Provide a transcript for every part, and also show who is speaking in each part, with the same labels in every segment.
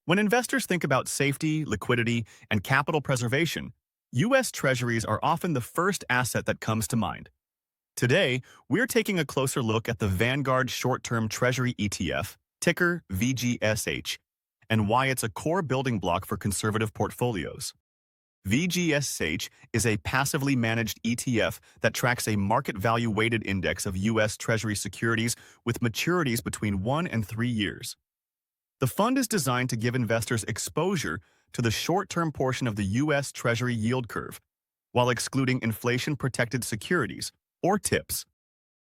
Speaker 1: When investors think about safety, liquidity, and capital preservation, U.S. Treasuries are often the first asset that comes to mind. Today, we're taking a closer look at the Vanguard Short-Term Treasury ETF, ticker VGSH, and why it's a core building block for conservative portfolios. VGSH is a passively managed ETF that tracks a market value-weighted index of U.S. Treasury securities with maturities between 1 and 3 years. The fund is designed to give investors exposure to the short-term portion of the U.S. Treasury yield curve, while excluding inflation-protected securities, or TIPS.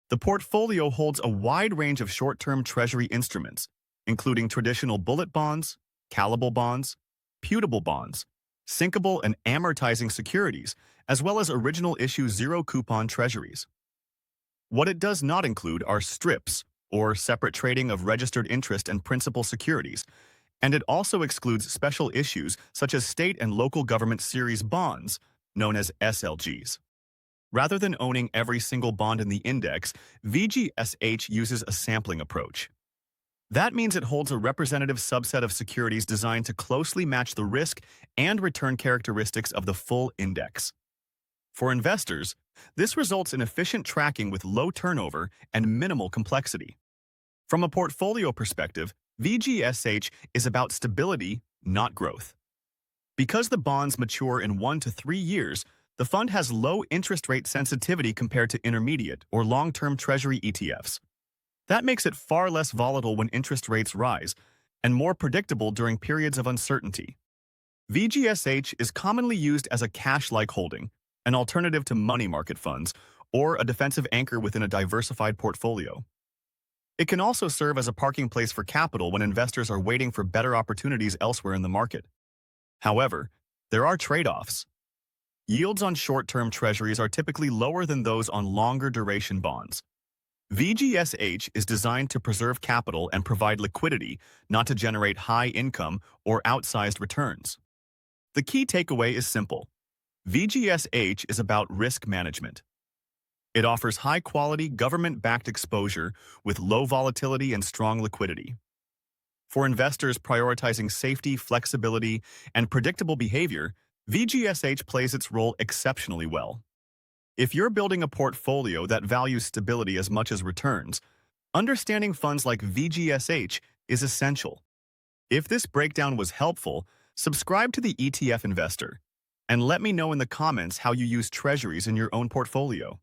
Speaker 1: The portfolio holds a wide range of short-term Treasury instruments, including traditional bullet bonds, callable bonds, putable bonds, sinkable and amortizing securities, as well as original issue zero-coupon Treasuries. What it does not include are strips, or separate trading of registered interest and principal securities, and it also excludes special issues such as state and local government series bonds, known as SLGs. Rather than owning every single bond in the index, VGSH uses a sampling approach. That means it holds a representative subset of securities designed to closely match the risk and return characteristics of the full index. For investors, this results in efficient tracking with low turnover and minimal complexity. From a portfolio perspective, VGSH is about stability, not growth. Because the bonds mature in 1 to 3 years, the fund has low interest rate sensitivity compared to intermediate or long-term Treasury ETFs. That makes it far less volatile when interest rates rise and more predictable during periods of uncertainty. VGSH is commonly used as a cash-like holding, an alternative to money market funds, or a defensive anchor within a diversified portfolio. It can also serve as a parking place for capital when investors are waiting for better opportunities elsewhere in the market. However, there are trade-offs. Yields on short-term treasuries are typically lower than those on longer duration bonds. VGSH is designed to preserve capital and provide liquidity, not to generate high income or outsized returns. The key takeaway is simple. VGSH is about risk management. It offers high-quality, government-backed exposure with low volatility and strong liquidity. For investors prioritizing safety, flexibility, and predictable behavior, VGSH plays its role exceptionally well. If you're building a portfolio that values stability as much as returns, understanding funds like VGSH is essential. If this breakdown was helpful, subscribe to the ETF Investor, and let me know in the comments how you use treasuries in your own portfolio.